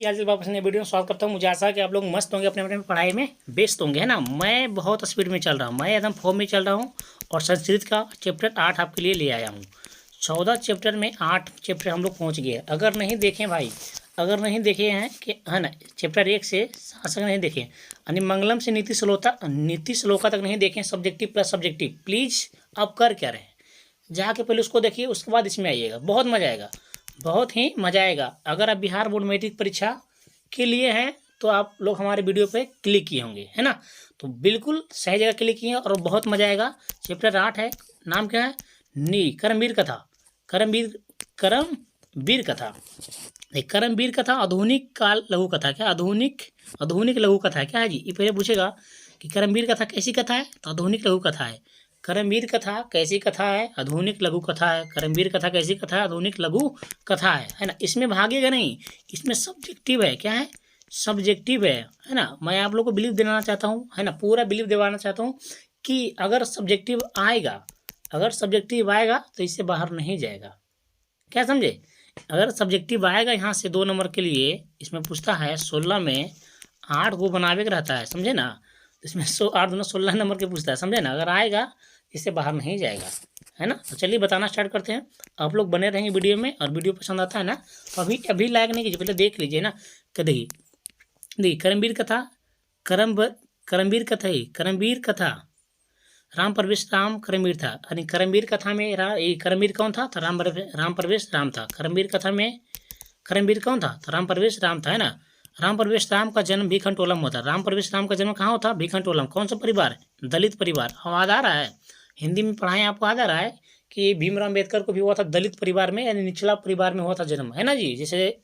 आज वापस नई वीडियो में स्वागत करता हूँ। मुझे आशा है कि आप लोग मस्त होंगे, अपने अपने पढ़ाई में व्यस्त होंगे, है ना। मैं बहुत स्पीड में चल रहा हूँ, मैं एकदम फॉर्म में चल रहा हूँ और संस्कृत का चैप्टर 8 आपके लिए ले आया हूँ। 14 चैप्टर में 8 चैप्टर हम लोग पहुँच गए। अगर नहीं देखें भाई, अगर नहीं देखे हैं कि, है ना, चैप्टर 1 से शासक नहीं देखें यानी मंगलम से नीति श्लोका तक नहीं देखें, सब्जेक्टिव प्लस सब्जेक्टिव, प्लीज़ आप कर क्या रहे हैं, जाके पहले उसको देखिए, उसके बाद इसमें आइएगा। बहुत मज़ा आएगा, बहुत ही मज़ा आएगा। अगर आप बिहार बोर्ड मैट्रिक परीक्षा के लिए हैं तो आप लोग हमारे वीडियो पे क्लिक किए होंगे, है ना। तो बिल्कुल सही जगह क्लिक किए और बहुत मज़ा आएगा। चैप्टर 8 है, नाम क्या है? करमवीर कथा। करमवीर करमवीर कथा। करमवीर कथा आधुनिक काल लघु कथा। क्या आधुनिक लघु कथा है क्या है जी? ये पहले पूछेगा कि करमवीर कथा कैसी कथा है, तो आधुनिक लघु कथा है। करमवीर कथा कैसी कथा है? आधुनिक लघु कथा है। करमवीर कथा कैसी कथा है? आधुनिक लघु कथा है ना। इसमें भागेगा नहीं, इसमें सब्जेक्टिव है। क्या है? सब्जेक्टिव है ना। मैं आप लोग को बिलीव दिलाना चाहता हूँ, है ना, पूरा बिलीव दिलाना चाहता हूँ कि अगर सब्जेक्टिव आएगा, तो इससे बाहर नहीं जाएगा। क्या समझे? अगर सब्जेक्टिव आएगा यहाँ से 2 नंबर के लिए, इसमें पूछता है 16 में 8 को बनावे का रहता है, समझे ना। इसमें 8 दूना 16 नंबर के पूछता है, समझे ना। अगर आएगा इससे बाहर नहीं जाएगा, है ना। तो चलिए बताना स्टार्ट करते हैं। आप लोग बने रहेंगे वीडियो में, और वीडियो पसंद आता है ना तो अभी लाइक नहीं कीजिए, पहले देख लीजिए ना। देखिए करमवीर कथा, करमवीर कथा ही करमवीर कथा। राम प्रवेश राम करमवीर था, यानी करमवीर कथा में करमवीर कौन था? तो राम प्रवेश राम था। करमवीर कथा में करमवीर कौन था? तो राम प्रवेश राम था, है ना। राम प्रवेश राम का जन्म भीखंटोला में होता। राम प्रवेश राम का जन्म कहाँ होता? भीखंटोला में। कौन सा परिवार? दलित परिवार। आवाज आ रहा है? हिंदी में पढ़ाएं, आपको याद आ रहा है कि भीमराव अम्बेडकर को भी हुआ था दलित परिवार में, यानी निचला परिवार में हुआ था जन्म, है ना जी। जैसे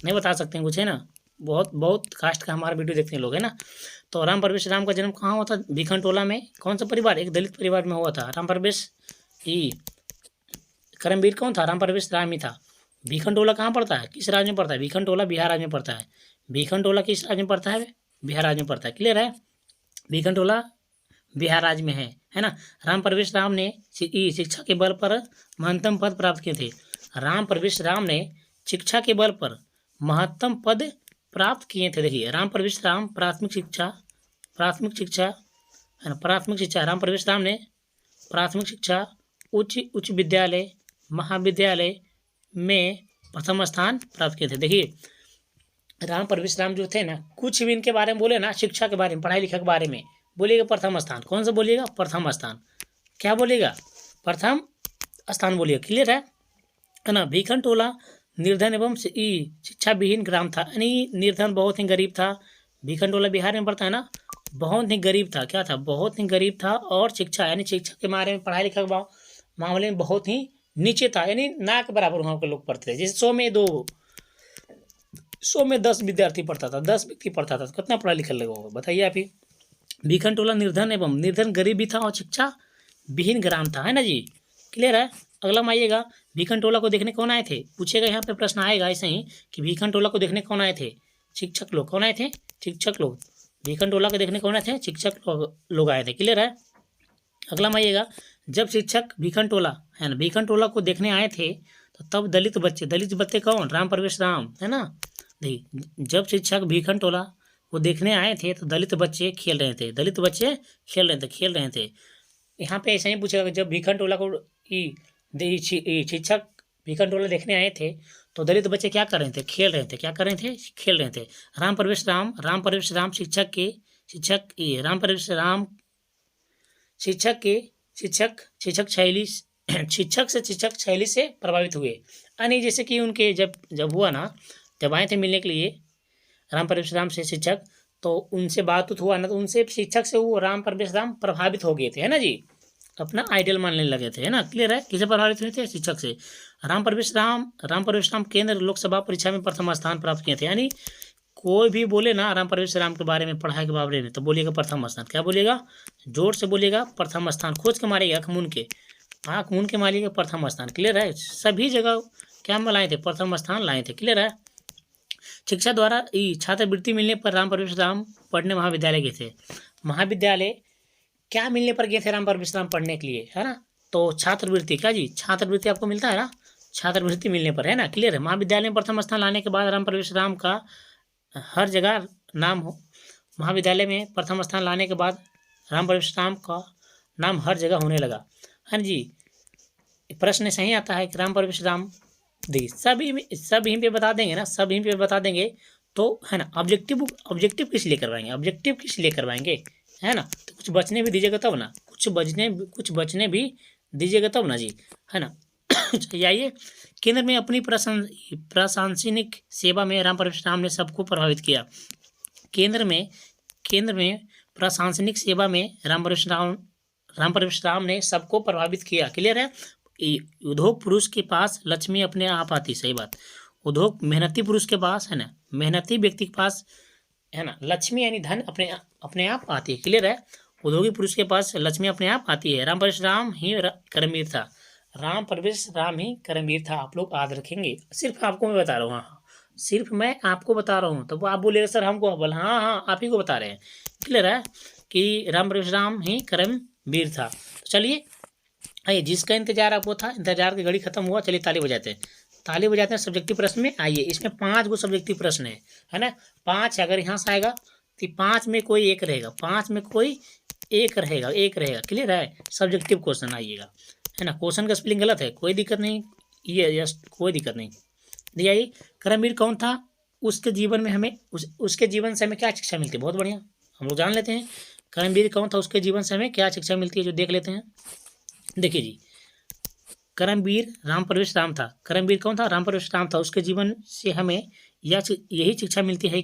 नहीं बता सकते हैं कुछ, है ना। बहुत बहुत कास्ट का हमारा वीडियो देखते हैं लोग, है ना। तो राम प्रवेश राम का जन्म कहाँ हुआ था? भीखंटोला में। कौन सा परिवार? एक दलित परिवार में हुआ था। राम प्रवेश ही करमवीर कौन था? राम प्रवेश राम ही था। भीखंटोला कहाँ पड़ता है? किस राज्य में पड़ता है? भीखंटोला बिहार राज्य में पड़ता है। भीखंटोला किस राज्य में पड़ता है? बिहार राज्य में पड़ता है। क्लियर है? भीखंटोला बिहार राज्य में है ना। राम प्रवेश राम ने शिक्षा के बल पर महत्तम पद प्राप्त किए थे। राम प्रवेश राम ने शिक्षा के बल पर महत्तम पद प्राप्त किए थे। देखिए राम प्रवेश राम प्राथमिक शिक्षा है ना, प्राथमिक शिक्षा। राम प्रवेश राम ने प्राथमिक शिक्षा, उच्च विद्यालय, महाविद्यालय में प्रथम स्थान प्राप्त किए थे। देखिए राम प्रवेश राम जो थे ना, कुछ भी इनके बारे में बोले ना, शिक्षा के बारे में, पढ़ाई लिखाई के बारे में बोलिएगा प्रथम स्थान। कौन सा बोलिएगा? प्रथम स्थान। क्या बोलिएगा? प्रथम स्थान बोलिएगा। क्लियर है ना। भीखंटोला निर्धन एवं शिक्षा विहीन ग्राम था, यानी निर्धन बहुत ही गरीब था। भीखंटोला बिहार में पड़ता है ना। बहुत ही गरीब था। क्या था? बहुत ही गरीब था। और शिक्षा यानी शिक्षा के बारे में, पढ़ाई लिखाई के मामले में बहुत ही नीचे था, यानी ना के बराबर वहाँ के लोग पढ़ते थे। जैसे 100 में 10 विद्यार्थी पढ़ता था, 10 व्यक्ति पढ़ता था, तो कितना पढ़ा लिखा लगा होगा बताइए आप ही। भीखंटोला निर्धन गरीब भी था और शिक्षा विहीन ग्राम था, है ना जी। क्लियर है? अगला में आइएगा, भीखंटोला को देखने कौन आए थे? पूछेगा यहाँ पे प्रश्न आएगा ऐसे ही कि भीखंटोला को देखने कौन आए थे? शिक्षक लोग। कौन आए थे? शिक्षक लोग। भीखंटोला को देखने कौन आए थे? शिक्षक लोग आए थे। क्लियर है? अगला में आइएगा, जब शिक्षक भीखंटोला, है ना, भीखंटोला को देखने आए थे तो तब दलित बच्चे कौन? राम प्रवेश राम, है ना। देखिए जब शिक्षक भीखंटोला को देखने आए थे तो दलित बच्चे खेल रहे थे। यहाँ पे ऐसा ही पूछेगा, जब भीखंटोला को शिक्षक भीखंटोला देखने आए थे तो दलित बच्चे क्या कर रहे थे? खेल रहे थे। क्या कर रहे थे? खेल रहे थे। राम प्रवेश राम शिक्षक शैली से प्रभावित हुए। यानी जैसे कि उनके जब हुआ ना, जब आए थे मिलने के लिए राम प्रवेश राम से शिक्षक, तो उनसे बात हुआ ना, तो उनसे शिक्षक से वो राम प्रवेश राम प्रभावित हो गए थे, है ना जी। अपना आइडियल मानने लगे थे, है ना। क्लियर है? किसे प्रभावित हुए थे? शिक्षक से। राम प्रवेश राम केंद्र लोकसभा परीक्षा में प्रथम स्थान प्राप्त किए थे। यानी कोई भी बोले ना राम प्रवेश राम के बारे में, पढ़ाई के बारे में, तो बोलिएगा प्रथम स्थान। क्या बोलिएगा? जोर से बोलिएगा प्रथम स्थान। खोज के मारिएगा, आँख मून के मारिएगा प्रथम स्थान। क्लियर है? सभी जगह क्या लाए थे? प्रथम स्थान लाए थे। क्लियर है? शिक्षा द्वारा छात्रवृत्ति मिलने पर राम प्रवेश राम पढ़ने महाविद्यालय गए थे। महाविद्यालय क्या मिलने पर गए थे राम प्रवेश राम पढ़ने के लिए, है ना। तो छात्रवृत्ति। क्या जी? छात्रवृत्ति आपको मिलता है ना, छात्रवृत्ति मिलने पर, है ना। क्लियर है? महाविद्यालय में प्रथम स्थान लाने के बाद राम प्रवेश राम का हर जगह नाम हो। महाविद्यालय में प्रथम स्थान लाने के बाद राम परवेश्राम का नाम हर जगह होने लगा। हाँ जी, प्रश्न सही आता है कि राम परवेश्राम दी सब यहीं पे बता देंगे ना, सब यहीं पे बता देंगे तो है ना। ऑब्जेक्टिव ऑब्जेक्टिव किस लिए करवाएंगे, ऑब्जेक्टिव किस लिए करवाएंगे, है ना। तो कुछ बचने भी दीजिएगा तब ना, कुछ बचने भी दीजिएगा तब ना जी, है ना। चलिए आइए, केंद्र में अपनी प्रशासनिक सेवा में राम परवेश्राम ने सबको प्रभावित किया। केंद्र में प्रशासनिक सेवा में राम परवेश्राम ने सबको प्रभावित किया। क्लियर है। उद्योग पुरुष के पास लक्ष्मी अपने आप आती, सही बात। उद्योग मेहनती पुरुष के पास, है ना, मेहनती व्यक्ति के पास, है ना, लक्ष्मी यानी धन अपने आप आती है। क्लियर है। उद्योगी पुरुष के पास लक्ष्मी अपने आप आती है। राम परवेश्राम ही कर्मवीर था। राम परवेश्राम ही कर्मवीर था। आप लोग याद रखेंगे, सिर्फ आपको मैं बता रहा हूँ। हाँ, सिर्फ मैं आपको बता रहा हूँ। तो आप बोलेगा सर हमको बोला, हाँ हाँ आप ही को बता रहे हैं। क्लियर है कि राम परवेश्राम ही कर्मवीर था। चलिए आइए, जिसका इंतजार आपको था, इंतजार की घड़ी खत्म हुआ। चलिए ताली बजाते हैं, ताली बजाते हैं सब्जेक्टिव प्रश्न में। आइए, इसमें 5 गो सब्जेक्टिव प्रश्न है ना। 5 अगर यहाँ से आएगा तो 5 में कोई एक रहेगा, 5 में कोई एक रहेगा। क्लियर है। सब्जेक्टिव क्वेश्चन आइएगा, है ना। क्वेश्चन का स्पेलिंग गलत है, कोई दिक्कत नहीं, ये यस कोई दिक्कत नहीं। देखिए आइए, कर्मवीर कौन था, उसके जीवन में हमें उसके जीवन से हमें क्या शिक्षा मिलती है। बहुत बढ़िया, हम लोग जान लेते हैं कर्मवीर कौन था, उसके जीवन से हमें क्या शिक्षा मिलती है, जो देख लेते हैं। देखिए जी, कर्मवीर राम परवेश्राम था। कर्मवीर कौन था, राम परवेश्राम था। उसके जीवन से हमें यही शिक्षा मिलती है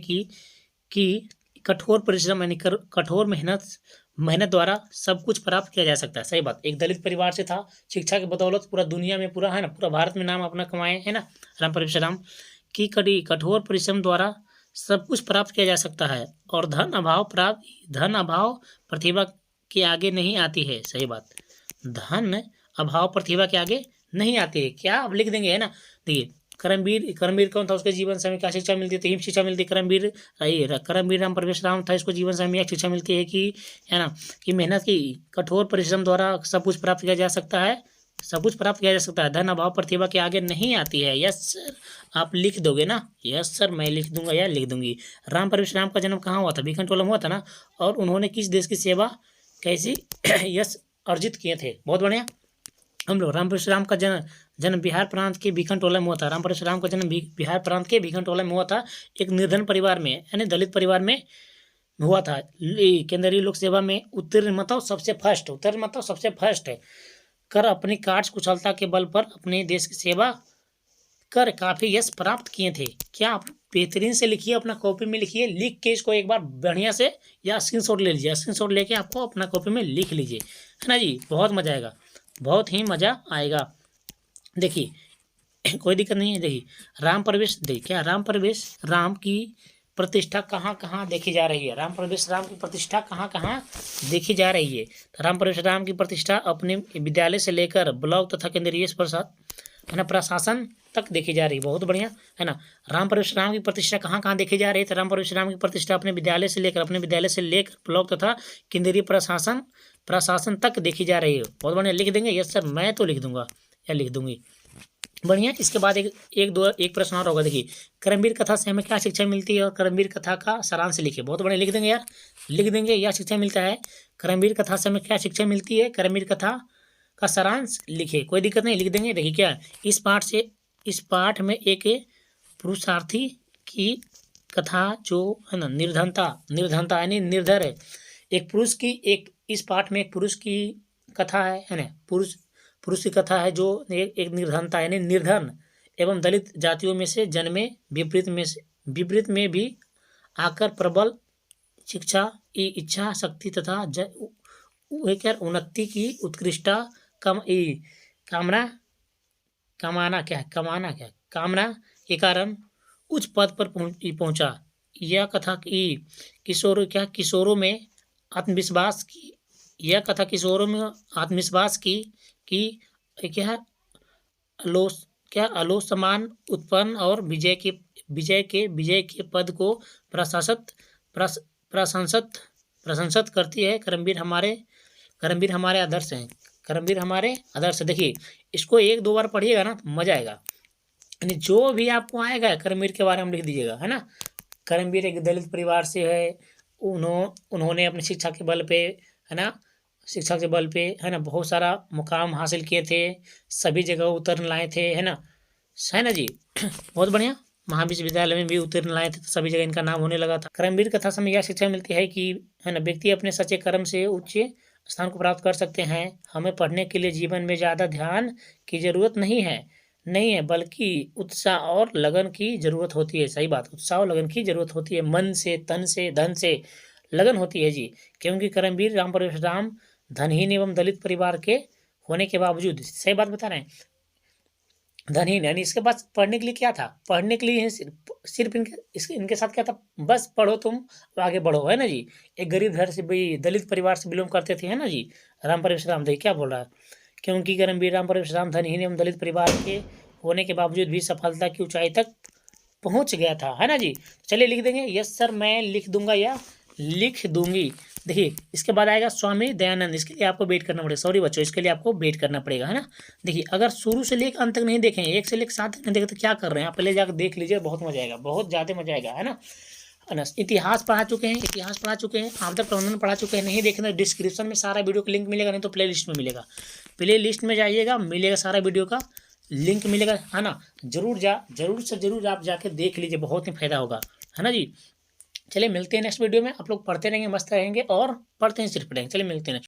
कि कठोर परिश्रम यानी कठोर मेहनत द्वारा सब कुछ प्राप्त किया जा सकता है। सही बात। एक दलित परिवार से था, शिक्षा की बदौलत पूरा दुनिया में, पूरा है ना, पूरा भारत में नाम अपना कमाए, है ना, राम परवेश्राम की कठोर परिश्रम द्वारा सब कुछ प्राप्त किया जा सकता है और धन अभाव प्रतिभा के आगे नहीं आती है। सही बात। धन अभाव प्रतिभा के आगे नहीं आती है। क्या आप लिख देंगे, है ना। देखिए, कर्मवीर कौन था, उसके जीवन से हमें क्या शिक्षा मिलती है, तो शिक्षा मिलती है। कर्मवीर राम परवेश्राम था, इसको जीवन से हमें यह शिक्षा मिलती है कि, है ना, कि मेहनत की कठोर परिश्रम द्वारा सब कुछ प्राप्त किया जा सकता है, धन अभाव प्रतिभा के आगे नहीं आती है। यस सर, आप लिख दोगे ना। यस सर, मैं लिख दूंगा या लिख दूंगी। राम परवेश्राम का जन्म कहाँ हुआ था, बीकानेर हुआ था ना। और उन्होंने किस देश की सेवा कैसी यश अर्जित किए थे। बहुत बढ़िया। हम लोग राम परशुराम का जन्म बिहार प्रांत के बीकानेर में हुआ था। राम परशुराम का जन्म बिहार प्रांत के बीकानेर में हुआ था, एक निर्धन परिवार में, यानी दलित परिवार में हुआ था। केंद्रीय लोक सेवा में उत्तीर्ण मतलब सबसे फर्स्ट है कर अपनी कार्य कुशलता के बल पर अपने देश की सेवा कर काफी यश प्राप्त किए थे। क्या आप बेहतरीन से लिखिए, अपना कॉपी में लिखिए, लिख के इसको एक बार बढ़िया से या स्क्रीनशॉट ले लीजिए, स्क्रीनशॉट लेके आपको अपना कॉपी में लिख लीजिए, है ना जी। बहुत मजा आएगा, बहुत ही मजा आएगा। देखिए कोई दिक्कत नहीं है। देखिए राम की प्रतिष्ठा कहाँ कहाँ देखी जा रही है। राम की प्रतिष्ठा कहाँ कहाँ देखी जा रही है। तो राम की प्रतिष्ठा अपने विद्यालय से लेकर ब्लॉक तथा केंद्रीय है ना प्रशासन तक देखी जा रही है। बहुत बढ़िया, है ना। राम परवेश्राम की प्रतिष्ठा कहाँ कहाँ देखी जा रही है। तो राम परवेश्राम की प्रतिष्ठा अपने विद्यालय से लेकर ब्लॉक तथा केंद्रीय प्रशासन तक देखी जा रही है। बहुत बढ़िया, लिख देंगे। यस सर, मैं तो लिख दूंगा या लिख दूंगी। बढ़िया। इसके बाद एक प्रश्न और होगा। देखिए, कर्मवीर कथा से हमें क्या शिक्षा मिलती है और कर्मवीर कथा का सारांश लिखिए। बहुत बढ़िया, लिख देंगे यार, लिख देंगे। यह शिक्षा मिलता है, कर्मवीर कथा से हमें क्या शिक्षा मिलती है, कर्मवीर कथा का सारांश लिखिए। कोई दिक्कत नहीं, लिख देंगे। देखिए क्या, इस पाठ में एक पुरुषार्थी की कथा जो है ना, निर्धनता यानी निर्धर है। इस पाठ में एक पुरुष की कथा है ना, पुरुष की कथा है जो एक निर्धनता यानी निर्धन एवं दलित जातियों में से जन्मे, विपरीत में भी आकर प्रबल शिक्षा, इच्छा शक्ति तथा उन्नति की उत्कृष्टता कामना के कारण उच्च पद पर पहुंचा। यह कथा किशोरों में आत्मविश्वास की आलोचना उत्पन्न और विजय के पद को प्रशंसित करती है। कर्मवीर हमारे आदर्श हैं। देखिए, इसको 1-2 बार पढ़िएगा ना तो मजा आएगा। यानी जो भी आपको आएगा कर्मवीर के बारे में लिख दीजिएगा, है ना। करमवीर एक दलित परिवार से है। उन्होंने अपनी शिक्षा के बल पे, है ना, शिक्षा के बल पे, है ना, बहुत सारा मुकाम हासिल किए थे, सभी जगह उत्तीर्ण लाए थे, है ना जी। बहुत बढ़िया। महाविश्वविद्यालय में भी उत्तीर्ण लाए थे तो सभी जगह इनका नाम होने लगा था। करमवीर कथा से हमें यह शिक्षा मिलती है कि, है ना, व्यक्ति अपने सच्चे कर्म से उच्च स्थान को प्राप्त कर सकते हैं। हमें पढ़ने के लिए जीवन में ज़्यादा ध्यान की जरूरत नहीं है, बल्कि उत्साह और लगन की जरूरत होती है। सही बात, उत्साह और लगन की जरूरत होती है। मन से, तन से, धन से लगन होती है जी। क्योंकि करमवीर राम परवेश राम धनहीन एवं दलित परिवार के होने के बावजूद, सही बात बता रहे हैं, धनहीन, यानी इसके पास पढ़ने के लिए क्या था, पढ़ने के लिए सिर्फ इनके साथ क्या था, बस पढ़ो तुम तो आगे बढ़ो, है ना जी। एक गरीब घर से भी, दलित परिवार से बिलोंग करते थे, है ना जी। राम परवेश राम, देखिए क्या बोल रहा है, क्योंकि करमवीर राम परवेश राम धनहीन एवं दलित परिवार के होने के बावजूद भी सफलता की ऊंचाई तक पहुंच गया था, है ना जी। चलिए लिख देंगे, यस सर मैं लिख दूंगा या लिख दूंगी। देखिए इसके बाद आएगा स्वामी दयानंद, इसके लिए आपको वेट करना पड़ेगा। सॉरी बच्चों, इसके लिए आपको वेट करना पड़ेगा, है ना। देखिए अगर शुरू से लेकर अंत तक नहीं देखें, 1 से लेकर 7 तक नहीं देखें तो क्या कर रहे हैं आप, पहले जाकर देख लीजिए, बहुत मजा आएगा, बहुत ज़्यादा मजा आएगा, है ना। इतिहास पढ़ा चुके हैं, आपदा प्रबंधन पढ़ा चुके हैं, नहीं देखें तो डिस्क्रिप्शन में सारा वीडियो का लिंक मिलेगा, नहीं तो प्ले लिस्ट में मिलेगा। प्ले लिस्ट में जाइएगा, मिलेगा सारा वीडियो का लिंक मिलेगा, है ना। जरूर से जरूर आप जाके देख लीजिए, बहुत ही फायदा होगा, है ना जी। चलिए मिलते हैं नेक्स्ट वीडियो में। आप लोग पढ़ते रहेंगे, मस्त रहेंगे और पढ़ते हैं सिर्फ पढ़ेंगे। चलिए मिलते हैं।